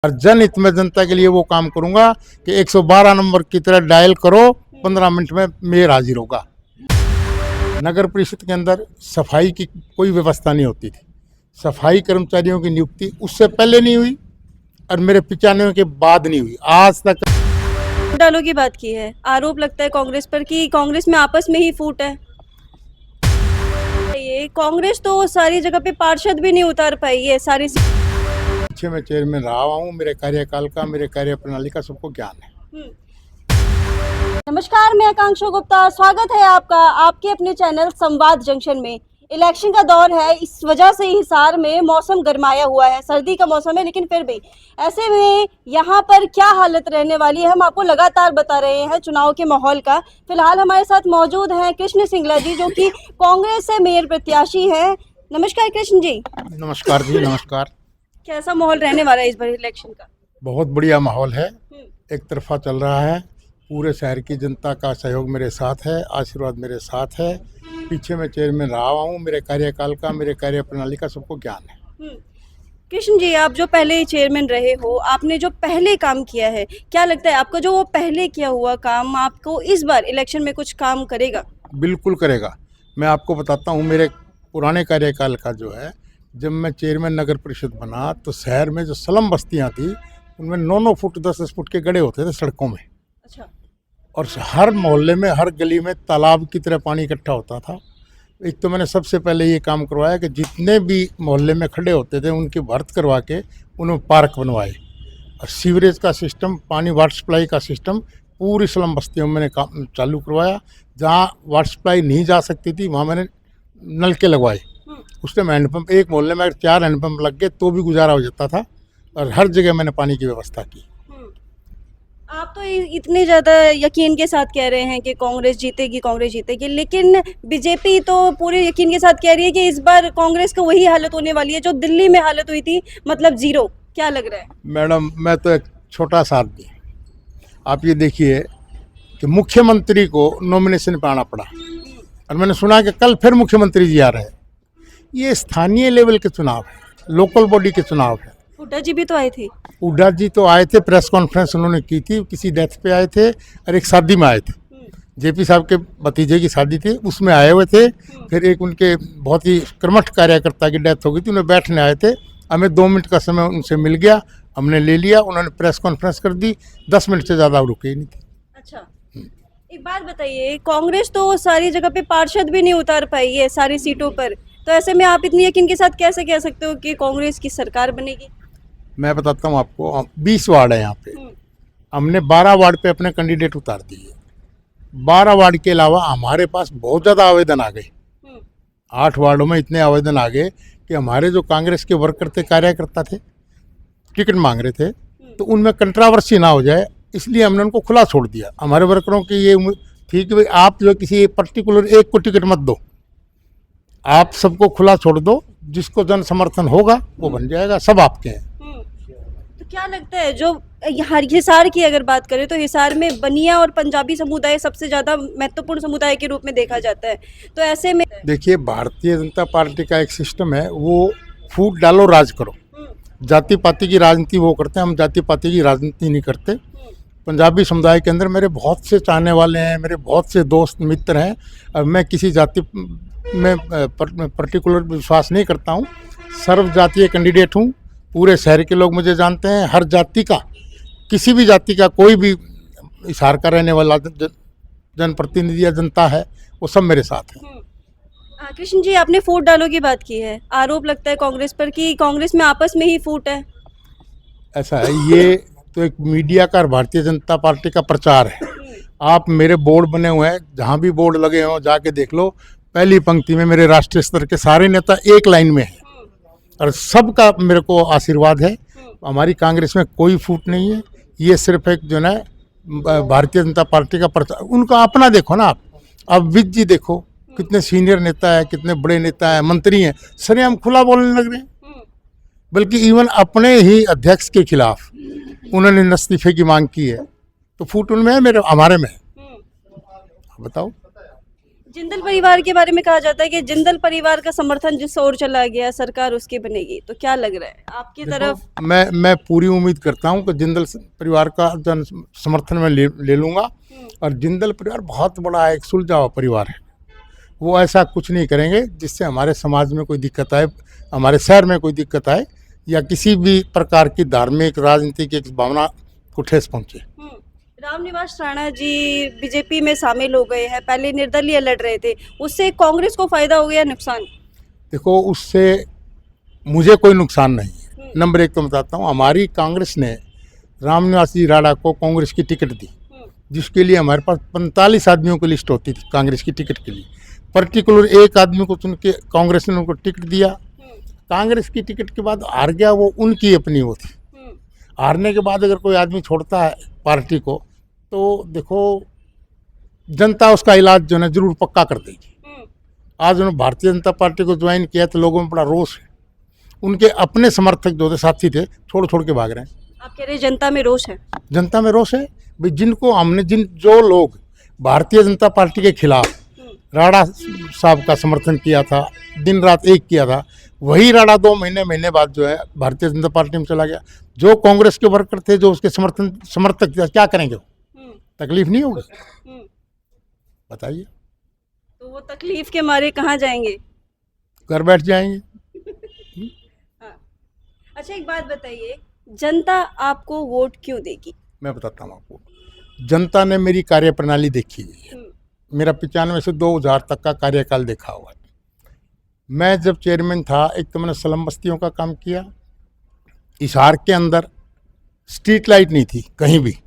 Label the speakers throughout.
Speaker 1: और जनहित में जनता के लिए वो काम करूंगा कि 112 नंबर की तरह डायल करो, 15 मिनट में मेयर हाजिर होगा। नगर परिषद के अंदर सफाई की कोई व्यवस्था नहीं होती थी। सफाई कर्मचारियों की नियुक्ति उससे पहले नहीं हुई और मेरे 95 के बाद नहीं हुई, आज तक।
Speaker 2: डालों की बात की है, आरोप लगता है कांग्रेस पर कि कांग्रेस में आपस में ही फूट है। ये कांग्रेस तो सारी जगह पे पार्षद भी नहीं उतार पाई है सारी।
Speaker 1: पीछे मैं चेयरमैन रहा हूँ, मेरे कार्यकाल का, मेरे कार्य प्रणाली का सबको ज्ञान है।
Speaker 2: नमस्कार, मैं आकांक्षा गुप्ता, स्वागत है आपका आपके अपने चैनल संवाद जंक्शन में। इलेक्शन का दौर है, इस वजह से हिसार में मौसम गर्माया हुआ है, सर्दी का मौसम है, लेकिन फिर भी ऐसे में यहाँ पर क्या हालत रहने वाली है हम आपको लगातार बता रहे हैं चुनाव के माहौल का। फिलहाल हमारे साथ मौजूद हैं कृष्ण सिंगला जी, जो कि कांग्रेस से मेयर प्रत्याशी हैं। नमस्कार कृष्ण जी।
Speaker 1: नमस्कार जी, नमस्कार।
Speaker 2: कैसा माहौल रहने वाला है इस बार इलेक्शन का?
Speaker 1: बहुत बढ़िया माहौल है, एक तरफा चल रहा है। पूरे शहर की जनता का सहयोग मेरे साथ है, आशीर्वाद मेरे साथ है। पीछे मैं चेयरमैन रहा हूँ, मेरे कार्यकाल का, मेरे कार्य प्रणाली का सबको ज्ञान है।
Speaker 2: कृष्ण जी, आप जो पहले चेयरमैन रहे हो, आपने जो पहले काम किया है, क्या लगता है आपका जो वो पहले किया हुआ काम आपको इस बार इलेक्शन में कुछ काम करेगा?
Speaker 1: बिल्कुल करेगा। मैं आपको बताता हूँ, मेरे पुराने कार्यकाल का जो है, जब मैं चेयरमैन नगर परिषद बना तो शहर में जो स्लम बस्तियाँ थी उनमें 9-9 फुट 10-10 फुट के गड्ढे होते थे सड़कों में।
Speaker 2: अच्छा।
Speaker 1: और हर मोहल्ले में, हर गली में तालाब की तरह पानी इकट्ठा होता था। एक तो मैंने सबसे पहले ये काम करवाया कि जितने भी मोहल्ले में खड़े होते थे उनकी भर्त करवा के उन्हें पार्क बनवाए। और सीवरेज का सिस्टम, पानी वाटर सप्लाई का सिस्टम पूरी स्लम बस्तियों में मैंने काम चालू करवाया। जहाँ वाटर सप्लाई नहीं जा सकती थी वहाँ मैंने नलके लगवाए। उस टाइम हैंडपम्प, एक मोहल्ले में 4 हैंडपम्प लग गए तो भी गुजारा हो जाता था। और हर जगह मैंने पानी की व्यवस्था की।
Speaker 2: आप तो इतने ज़्यादा यकीन के साथ कह रहे हैं कि कांग्रेस जीतेगी, लेकिन बीजेपी तो पूरे यकीन के साथ कह रही है कि इस बार कांग्रेस का वही हालत होने वाली है जो दिल्ली में हालत हुई थी, मतलब जीरो। क्या लग रहा है?
Speaker 1: मैडम, मैं तो एक छोटा सा आदमी, आप ये देखिए कि मुख्यमंत्री को नॉमिनेशन पे आना पड़ा और मैंने सुना कि कल फिर मुख्यमंत्री जी आ रहे हैं। ये स्थानीय लेवल के चुनाव है, लोकल बॉडी के चुनाव है।
Speaker 2: हुड्डा जी भी तो आए थे।
Speaker 1: हुड्डा जी तो आए थे, प्रेस कॉन्फ्रेंस उन्होंने की थी, किसी डेथ पे आए थे और एक शादी में आए थे। जेपी साहब के भतीजे की शादी थी, उसमें आए हुए थे। फिर एक उनके बहुत ही कर्मठ कार्यकर्ता की डेथ हो गई थी, उन्हें बैठने आए थे। हमें 2 मिनट का समय उनसे मिल गया, हमने ले लिया। उन्होंने प्रेस कॉन्फ्रेंस कर दी, 10 मिनट से ज़्यादा रुके ही नहीं थे।
Speaker 2: अच्छा, एक बात बताइए, कांग्रेस तो सारी जगह पे पार्षद भी नहीं उतार पाई है सारी सीटों पर, तो ऐसे में आप इतनी यकीन के साथ कैसे कह सकते हो कि कांग्रेस की सरकार बनेगी?
Speaker 1: मैं बताता हूँ आपको, 20 वार्ड है यहाँ पे, हमने 12 वार्ड पे अपने कैंडिडेट उतार दिए। 12 वार्ड के अलावा हमारे पास बहुत ज़्यादा आवेदन आ गए। 8 वार्डों में इतने आवेदन आ गए कि हमारे जो कांग्रेस के वर्कर थे, कार्यकर्ता थे, टिकट मांग रहे थे, तो उनमें कंट्रावर्सी ना हो जाए इसलिए हमने उनको खुला छोड़ दिया। हमारे वर्करों की ये थी कि भाई आप जो किसी पर्टिकुलर एक को टिकट मत दो, आप सबको खुला छोड़ दो, जिसको जन समर्थन होगा वो बन जाएगा, सब आपके हैं।
Speaker 2: तो क्या लगता है, जो हिसार की अगर बात करें तो हिसार में बनिया और पंजाबी समुदाय सबसे ज़्यादा महत्वपूर्ण समुदाय के रूप में देखा जाता है, तो ऐसे में
Speaker 1: देखिए, भारतीय जनता पार्टी का एक सिस्टम है, वो फूट डालो राज करो। जाति पाति की राजनीति वो करते हैं, हम जाति पाति की राजनीति नहीं करते। पंजाबी समुदाय के अंदर मेरे बहुत से चाहने वाले हैं, मेरे बहुत से दोस्त मित्र हैं, और मैं किसी जाति में पर्टिकुलर विश्वास नहीं करता हूँ। सर्व जातीय कैंडिडेट हूँ, पूरे शहर के लोग मुझे जानते हैं। हर जाति का, किसी भी जाति का कोई भी हिसार का रहने वाला जनप्रतिनिधि या जनता है, वो सब मेरे साथ है।
Speaker 2: कृष्ण जी, आपने फूट डालो की बात की है, आरोप लगता है कांग्रेस पर कि कांग्रेस में आपस में ही फूट है।
Speaker 1: ऐसा है, ये तो एक मीडिया का और भारतीय जनता पार्टी का प्रचार है। आप, मेरे बोर्ड बने हुए हैं, जहाँ भी बोर्ड लगे हों जाके देख लो, पहली पंक्ति में मेरे राष्ट्रीय स्तर के सारे नेता एक लाइन में हैं और सबका मेरे को आशीर्वाद है। हमारी कांग्रेस में कोई फूट नहीं है, ये सिर्फ एक जो है भारतीय जनता पार्टी का प्रचार। उनका अपना देखो ना आप, अब विज जी देखो, कितने सीनियर नेता है, कितने बड़े नेता है, मंत्री हैं, सरेआम खुला बोलने लग रहे हैं। बल्कि इवन अपने ही अध्यक्ष के खिलाफ उन्होंने इस्तीफे की मांग की है, तो फूट उनमें है, मेरे हमारे में है। बताओ।
Speaker 2: जिंदल परिवार के बारे में कहा जाता है कि जिंदल परिवार का समर्थन जिस ओर चला गया सरकार उसकी बनेगी, तो क्या लग रहा है आपकी तरफ?
Speaker 1: मैं पूरी उम्मीद करता हूं कि जिंदल परिवार का जन समर्थन में ले लूंगा। और जिंदल परिवार बहुत बड़ा एक सुलझा हुआ परिवार है। वो ऐसा कुछ नहीं करेंगे जिससे हमारे समाज में कोई दिक्कत आए, हमारे शहर में कोई दिक्कत आए, या किसी भी प्रकार की धार्मिक राजनीतिक एक भावना को ठेस पहुंचे।
Speaker 2: रामनिवास राणा जी बीजेपी में शामिल हो गए हैं, पहले निर्दलीय लड़ रहे थे, उससे कांग्रेस को फायदा हो गया नुकसान?
Speaker 1: देखो, उससे मुझे कोई नुकसान नहीं है। नंबर एक तो बताता हूँ, हमारी कांग्रेस ने रामनिवास जी राणा को कांग्रेस की टिकट दी, जिसके लिए हमारे पास 45 आदमियों की लिस्ट होती थी कांग्रेस की टिकट के लिए। पर्टिकुलर एक आदमी को चुन के कांग्रेस ने उनको टिकट दिया। कांग्रेस की टिकट के बाद हार गया, वो उनकी अपनी वो थी। हारने के बाद अगर कोई आदमी छोड़ता है पार्टी को, तो देखो जनता उसका इलाज जो है जरूर पक्का कर देगी। आज उन्होंने भारतीय जनता पार्टी को ज्वाइन किया तो लोगों में बड़ा रोष है। उनके अपने समर्थक जो थे, साथी थे, छोड़ के भाग रहे हैं।
Speaker 2: आप कह रहे हैं जनता में रोष है?
Speaker 1: जनता में रोष है भाई। जिनको हमने जो लोग भारतीय जनता पार्टी के खिलाफ राणा साहब का समर्थन किया था, दिन रात एक किया था, वही राणा 2 महीने बाद जो है भारतीय जनता पार्टी में चला गया। जो कांग्रेस के वर्कर थे, जो उसके समर्थक थे, क्या करेंगे वो? तकलीफ नहीं होगी? बताइए।
Speaker 2: तो वो तकलीफ के मारे कहाँ जाएंगे?
Speaker 1: घर बैठ जाएंगे।
Speaker 2: हाँ। अच्छा, एक बात बताइए, जनता आपको वोट क्यों देगी?
Speaker 1: मैं बताता हूँ आपको। जनता ने मेरी कार्यप्रणाली देखी हुई है। मेरा 95 से 2000 तक का कार्यकाल देखा हुआ है। मैं जब चेयरमैन था, एक तो मैंने स्लम बस्तियों का काम किया। हिसार के अंदर स्ट्रीट लाइट नहीं थी कहीं भी।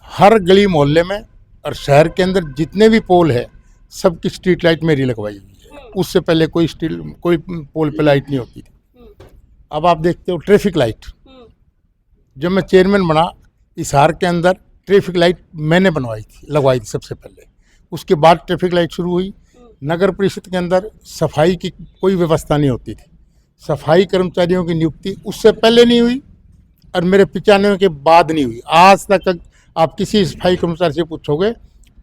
Speaker 1: हर गली मोहल्ले में और शहर के अंदर जितने भी पोल है, सबकी स्ट्रीट लाइट मेरी लगवाई हुई है। उससे पहले कोई पोल पे लाइट नहीं होती थी। अब आप देखते हो ट्रैफिक लाइट, जब मैं चेयरमैन बना, हिसार के अंदर ट्रैफिक लाइट मैंने लगवाई थी सबसे पहले। उसके बाद ट्रैफिक लाइट शुरू हुई। नगर परिषद के अंदर सफाई की कोई व्यवस्था नहीं होती थी। सफाई कर्मचारियों की नियुक्ति उससे पहले नहीं हुई और मेरे 95 के बाद नहीं हुई। आज तक आप किसी सफाई कर्मचारी से पूछोगे,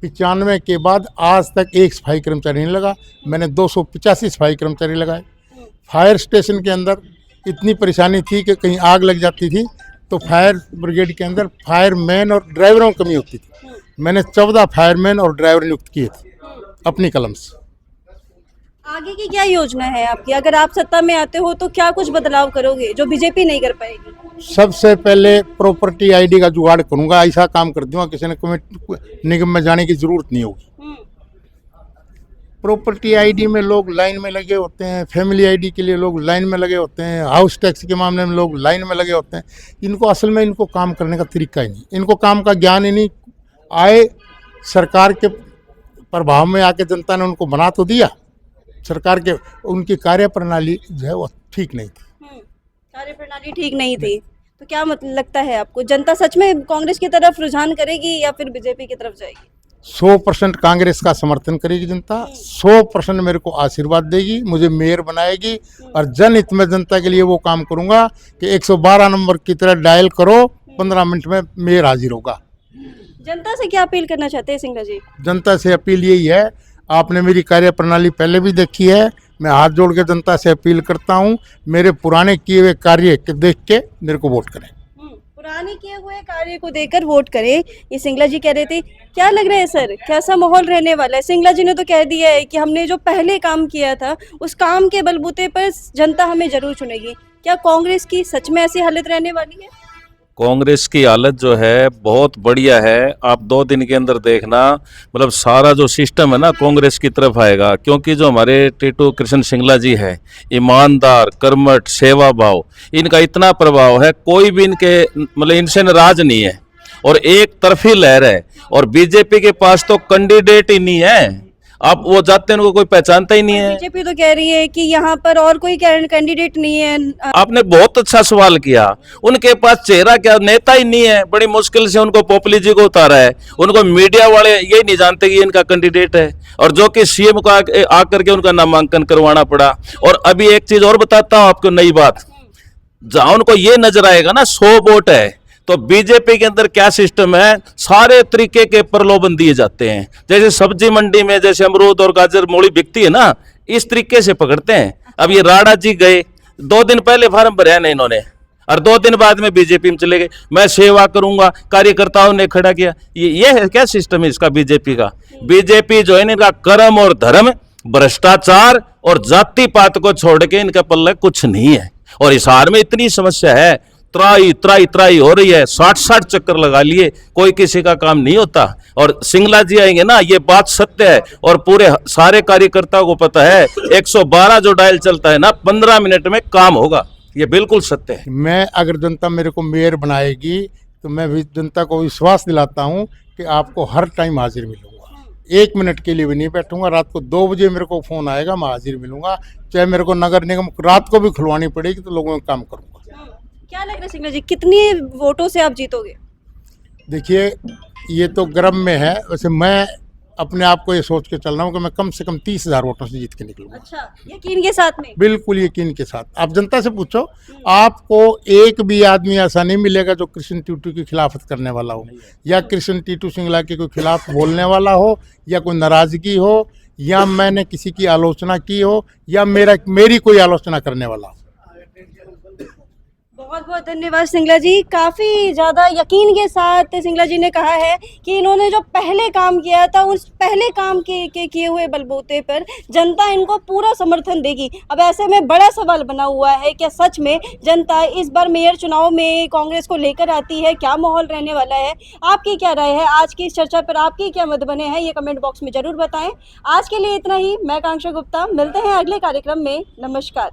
Speaker 1: 95 के बाद आज तक एक सफाई कर्मचारी नहीं लगा। मैंने 285 सफाई कर्मचारी लगाए। फायर स्टेशन के अंदर इतनी परेशानी थी कि कहीं आग लग जाती थी तो फायर ब्रिगेड के अंदर फायरमैन और ड्राइवरों की कमी होती थी। मैंने 14 फायरमैन और ड्राइवर नियुक्त किए थे अपनी कलम से।
Speaker 2: आगे की क्या योजना है आपकी? अगर आप सत्ता में आते हो तो क्या कुछ बदलाव करोगे जो बीजेपी नहीं कर पाएगी?
Speaker 1: सबसे पहले प्रॉपर्टी आईडी का जुगाड़ करूंगा। ऐसा काम कर दूंगा किसी ने निगम में जाने की जरूरत नहीं होगी। प्रॉपर्टी आईडी में लोग लाइन में लगे होते हैं, फैमिली आईडी के लिए लोग लाइन में लगे होते हैं, हाउस टैक्स के मामले में लोग लाइन में लगे होते हैं। इनको असल में इनको काम करने का तरीका ही नहीं, इनको काम का ज्ञान ही नहीं। आए सरकार के प्रभाव में आके जनता ने उनको बना तो दिया, सरकार के उनकी कार्यप्रणाली जो है वो ठीक नहीं थी।
Speaker 2: कार्यप्रणाली ठीक नहीं थी, तो क्या मतलब लगता है आपको, जनता सच में कांग्रेस की तरफ रुझान करेगी या फिर बीजेपी की तरफ जाएगी?
Speaker 1: 100% कांग्रेस का समर्थन करेगी जनता। 100% मेरे को आशीर्वाद देगी, मुझे मेयर बनाएगी और जनहित में जनता के लिए वो काम करूंगा कि 112 नंबर की तरह डायल करो, 15 मिनट में मेयर हाजिर होगा।
Speaker 2: जनता से क्या अपील करना चाहते हैं सिंगला जी?
Speaker 1: जनता से अपील यही है, आपने मेरी कार्यप्रणाली पहले भी देखी है। मैं हाथ जोड़ के जनता से अपील करता हूं, मेरे पुराने किए हुए कार्य देख के मेरे को वोट करें।
Speaker 2: पुराने किए हुए कार्य को देकर वोट करें, ये सिंगला जी कह रहे थे। क्या लग रहा है सर, कैसा माहौल रहने वाला है? सिंगला जी ने तो कह दिया है कि हमने जो पहले काम किया था उस काम के बलबूते पर जनता हमें जरूर चुनेगी। क्या कांग्रेस की सच में ऐसी हालत रहने वाली है?
Speaker 3: कांग्रेस की हालत जो है बहुत बढ़िया है। आप 2 दिन के अंदर देखना, मतलब सारा जो सिस्टम है ना कांग्रेस की तरफ आएगा। क्योंकि जो हमारे टीटू कृष्ण सिंगला जी है, ईमानदार, कर्मठ, सेवा भाव, इनका इतना प्रभाव है, कोई भी इनके मतलब इनसे नाराज नहीं है और एक तरफी लहर है। और बीजेपी के पास तो कैंडिडेट ही नहीं है। आप वो जाते हैं उनको कोई पहचानता ही नहीं है।
Speaker 2: बीजेपी तो कह रही है कि यहाँ पर और कोई कैंडिडेट नहीं है।
Speaker 3: आपने बहुत अच्छा सवाल किया। उनके पास चेहरा क्या, नेता ही नहीं है। बड़ी मुश्किल से उनको पोपली जी को उतारा है। उनको मीडिया वाले ये नहीं जानते कि इनका कैंडिडेट है, और जो कि सीएम को आकर के उनका नामांकन करवाना पड़ा। और अभी एक चीज और बताता हूँ आपको, नई बात, जहां उनको ये नजर आएगा ना 100 वोट है, तो बीजेपी के अंदर क्या सिस्टम है, सारे तरीके के प्रलोभन दिए जाते हैं। जैसे सब्जी मंडी में जैसे अमरूद और गाजर मूली बिकती है ना, इस तरीके से पकड़ते हैं। अब ये राणा जी गए, 2 दिन पहले फार्म भरा नहीं इन्होंने, और 2 दिन बाद में बीजेपी में चले गए। मैं सेवा करूंगा, कार्यकर्ताओं ने खड़ा किया। ये है क्या सिस्टम है इसका बीजेपी का? बीजेपी जो है ना, इनका कर्म और धर्म, भ्रष्टाचार और जाति पात को छोड़ के इनका पल्ले कुछ नहीं है। और हिसार में इतनी समस्या है, त्राई हो रही है, 60 चक्कर लगा लिए, कोई किसी का काम नहीं होता। और सिंगला जी आएंगे ना, ये बात सत्य है, और पूरे सारे कार्यकर्ताओं को पता है 112 जो डायल चलता है ना, 15 मिनट में काम होगा, ये बिल्कुल सत्य है।
Speaker 1: मैं अगर जनता मेरे को मेयर बनाएगी तो मैं भी जनता को विश्वास दिलाता हूँ कि आपको हर टाइम हाजिर मिलूंगा, 1 मिनट के लिए भी नहीं बैठूंगा। रात को 2 बजे मेरे को फ़ोन आएगा, मैं हाजिर मिलूंगा, चाहे मेरे को नगर निगम रात को भी खुलवानी पड़ेगी तो लोगों का काम करूंगा।
Speaker 2: क्या लग रहा है सिंगला जी, कितनी वोटों से आप जीतोगे?
Speaker 1: देखिए, ये तो गर्म में है, वैसे मैं अपने आप को ये सोच के चल रहा हूँ कि मैं कम से कम 30,000 वोटों से जीत के निकलूंगा।
Speaker 2: अच्छा, यकीन के साथ में?
Speaker 1: बिल्कुल यकीन के साथ। आप जनता से पूछो, आपको एक भी आदमी ऐसा नहीं मिलेगा जो कृष्ण टीटू की खिलाफत करने वाला हो, या कृष्ण टीटू सिंगला के कोई खिलाफ बोलने वाला हो, या कोई नाराजगी हो, या मैंने किसी की आलोचना की हो, या मेरी कोई आलोचना करने वाला हो।
Speaker 2: बहुत बहुत धन्यवाद सिंगला जी। काफ़ी ज़्यादा यकीन के साथ सिंगला जी ने कहा है कि इन्होंने जो पहले काम किया था, उस पहले काम के किए हुए बलबूते पर जनता इनको पूरा समर्थन देगी। अब ऐसे में बड़ा सवाल बना हुआ है, क्या सच में जनता इस बार मेयर चुनाव में कांग्रेस को लेकर आती है? क्या माहौल रहने वाला है? आपकी क्या राय है? आज की इस चर्चा पर आपके क्या मत बने हैं, ये कमेंट बॉक्स में ज़रूर बताएं। आज के लिए इतना ही। मैं कांक्षा गुप्ता, मिलते हैं अगले कार्यक्रम में। नमस्कार।